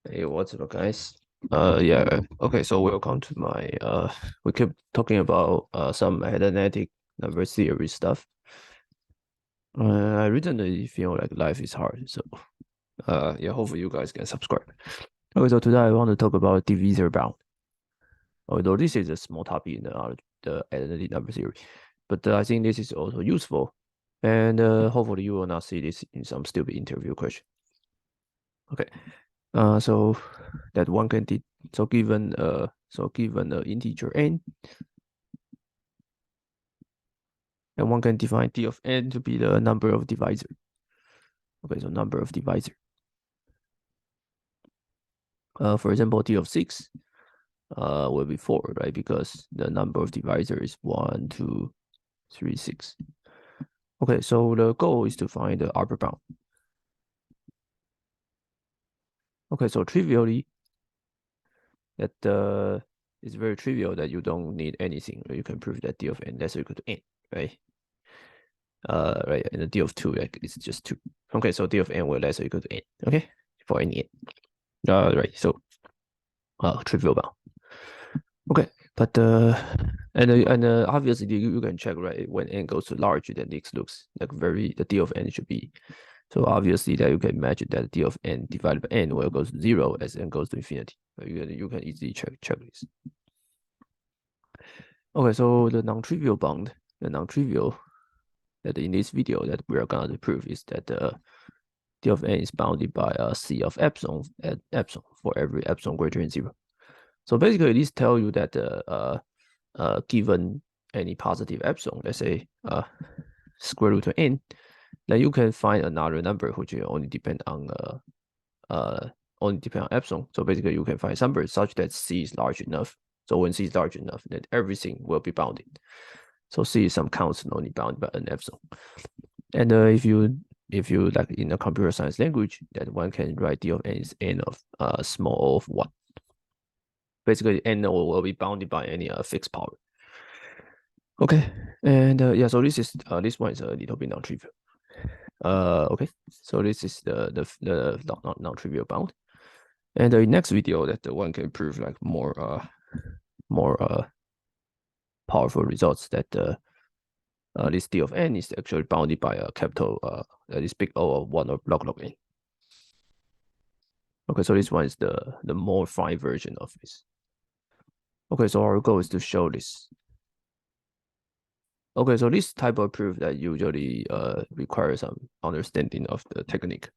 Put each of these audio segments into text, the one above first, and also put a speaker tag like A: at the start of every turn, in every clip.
A: Hey, what's up, guys? Yeah, okay, so welcome to my we keep talking about some analytic number theory stuff. I recently feel like life is hard, so yeah, hopefully you guys can subscribe. Okay, so today I want to talk about divisor bound. Although this is a small topic in the analytic number theory, but I think this is also useful, and hopefully you will not see this in some stupid interview question. Okay, so that one can so given an integer n, and one can define d of n to be the number of divisor. Okay, so number of divisor. For example, d of 6 will be 4, right? Because the number of divisor is 1, 2, 3, 6. Okay, so the goal is to find the upper bound. Okay, so trivially, that it's very trivial that you don't need anything. Right? You can prove that d of n less or equal to n, right? Right, and the d of 2 like, it's just 2. Okay, so d of n will less or equal to n. Okay, for any n. Right, so trivial bound. Okay, but and obviously you can check, right, when n goes to larger, then this looks like the d of n should be. So obviously that you can imagine that d of n divided by n will go to 0 as n goes to infinity. You can easily check this. Okay, so the non-trivial bound, the non-trivial that in this video that we are gonna prove is that d of n is bounded by c of epsilon at epsilon for every epsilon greater than 0. So basically, this tells you that given any positive epsilon, let's say square root of n, then you can find another number which will only depend on epsilon. So basically, you can find number such that c is large enough. So when c is large enough, then everything will be bounded. So c is some constant only bounded by n epsilon. And if you like in a computer science language, that one can write d of n is n of small o of 1. Basically, n will be bounded by any fixed power. Okay, and yeah, so this one is a little bit non-trivial. Okay, so this is the non-trivial bound, and in next video that the one can prove like more powerful results that this d of n is actually bounded by a capital this big O of 1 or log n. Okay, so this one is the more fine version of this. Okay, so our goal is to show this. Okay, so this type of proof that usually requires some understanding of the technique.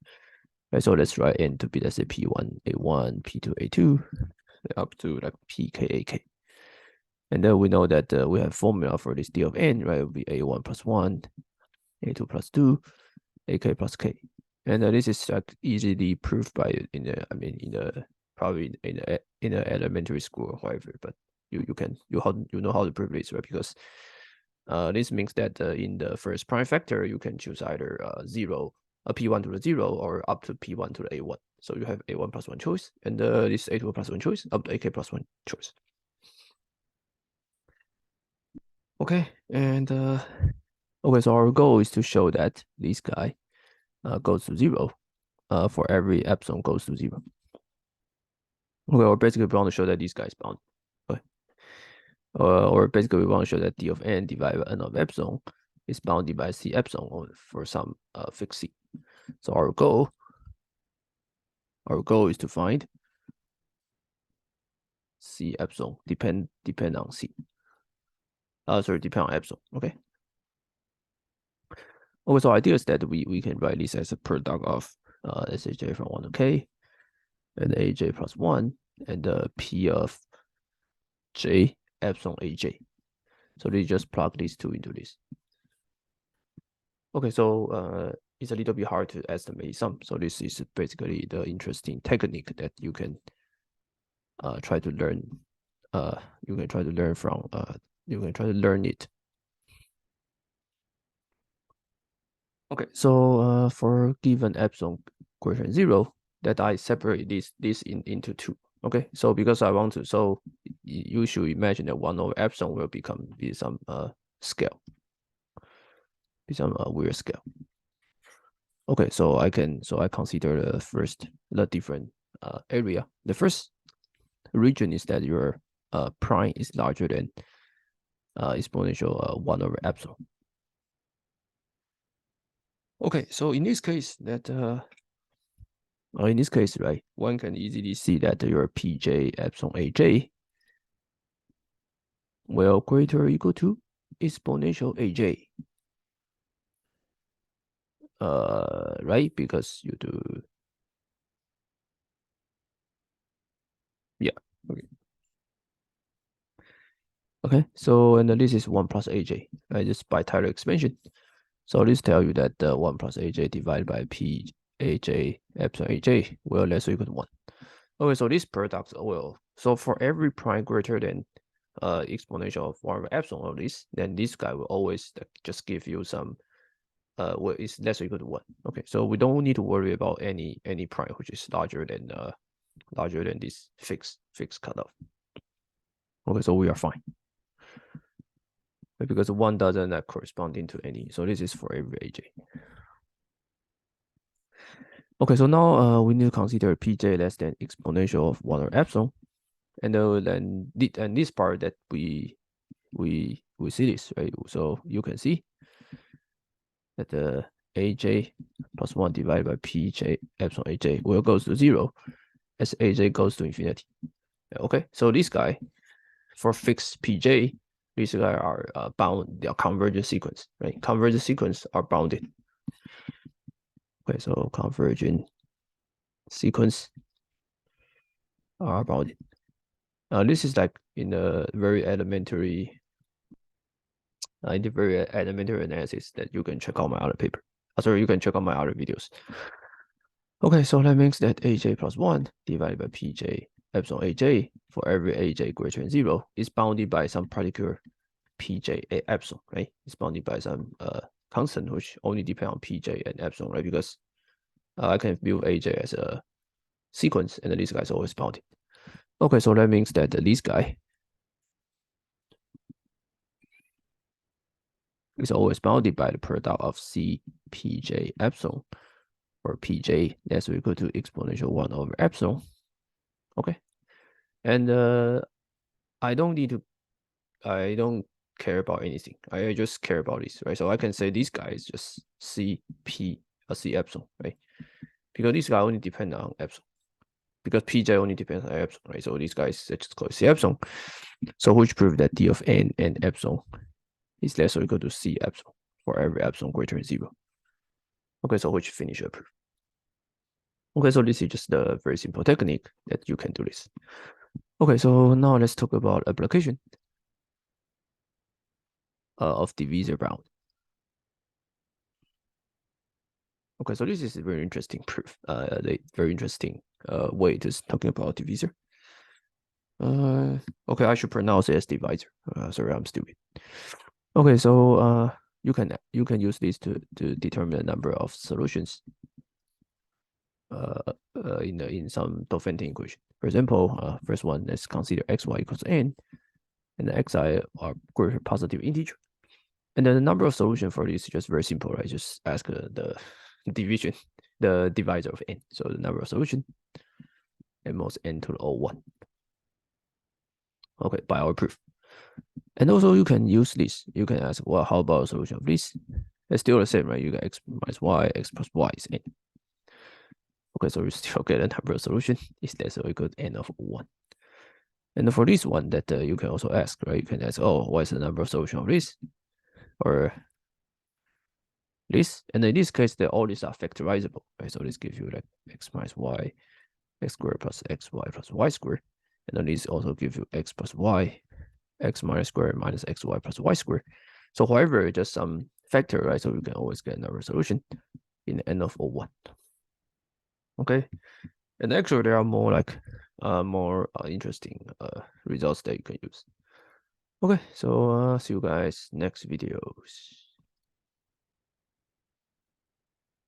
A: Okay, so let's write n to be, let's say, p1 a1, p2 a2, up to like pk ak. And then we know that we have formula for this d of n, right? It will be a1 plus 1, a2 plus 2, ak plus k. And this is like easily proved by probably in the elementary school or whatever. But you know how to prove this, right? Because this means that in the first prime factor, you can choose either 0, p1 to the 0, or up to p1 to the a1. So you have a1 plus 1 choice, and this a2 plus 1 choice, up to ak plus 1 choice. Okay, and okay, so our goal is to show that this guy goes to 0 for every epsilon goes to 0. Okay, or basically we want to show that this guy is bound. Okay. Or basically we want to show that d of n divided by n of epsilon is bounded by c epsilon for some fixed c. So our goal is to find c epsilon depend on c. Depend on epsilon. Okay. Okay, so idea is that we can write this as a product of let's say j from 1 to k, and aj plus 1, and p of j epsilon aj. So they just plug these two into this. Okay, so it's a little bit hard to estimate some. So this is basically the interesting technique that you can try to learn. You can try to learn from. You can try to learn it. Okay, so for given epsilon greater than 0, that I separate this into 2. Okay, so because I want to, so you should imagine that 1 over epsilon will be some scale, be some weird scale. Okay, so I consider the different area. The first region is that your prime is larger than exponential 1 over epsilon. Okay, so in this case, right, one can easily see that your pj epsilon aj will greater or equal to exponential aj. Right, because you do, yeah, okay. Okay, so and this is 1 plus aj, right? Just by Taylor expansion. So this tells you that 1 plus aj divided by p aj epsilon aj will less or equal to 1. Okay, so this product will, so for every prime greater than exponential of 1 over epsilon of this, then this guy will always just give you some well, is less or equal to 1. Okay, so we don't need to worry about any prime which is larger than this fixed cutoff. Okay, so we are fine. Because 1 doesn't corresponding to any, so this is for every aj. Okay, so now we need to consider pj less than exponential of 1 over epsilon, and then this part that we see this, right? So you can see that the aj plus 1 divided by pj epsilon aj will goes to 0 as aj goes to infinity. Okay, so this guy for fixed pj, these guys are bound, they are convergent sequence, right? Convergent sequence are bounded. Okay, so convergent sequence are bounded. This is like in a very elementary, analysis that you can check out my other paper. Sorry, you can check out my other videos. Okay, so that means that aj plus 1 divided by pj epsilon aj for every aj greater than 0 is bounded by some particular pj epsilon, right? It's bounded by some constant which only depend on pj and epsilon, right? Because I can view aj as a sequence, and this guy is always bounded. Okay, so that means that this guy is always bounded by the product of c pj epsilon, or pj less or equal to exponential 1 over epsilon. Okay, and I don't care about anything. I just care about this, right? So I can say this guy is just c epsilon, right? Because this guy only depends on epsilon. Because pj only depends on epsilon, right? So these guys just called c epsilon. So which proves that d of n and epsilon is less or equal to c epsilon for every epsilon greater than 0. Okay, so which finish your proof. Okay, so this is just a very simple technique that you can do this. Okay, so now let's talk about application of divisor bound. Okay, so this is a very interesting proof, very interesting way to talking about divisor. Okay, I should pronounce it as divisor. Sorry, I'm stupid. Okay, so you can use this to determine the number of solutions in some Diophantine equation. For example, first one, let's consider xy equals n, and the xi are greater positive integer. And then the number of solutions for this is just very simple, right? Just ask the division, the divisor of n. So the number of solution, n most n to the O1. Okay, by our proof. And also you can use this. You can ask, well, how about a solution of this? It's still the same, right? You got x minus y, x plus y is n. Okay, so you still get a number of solution is less or equal to n of 1. And for this one, that you can also ask, right? You can ask, oh, what is the number of solution of this? Or this, and in this case, all these are factorizable, right? So this gives you like x minus y, x squared plus xy plus y squared, and then this also gives you x plus y, x minus squared minus xy plus y squared. So however, just some factor, right? So you can always get another solution in the n of O1. Okay, and actually there are more like more interesting results that you can use. Okay, so see you guys next videos.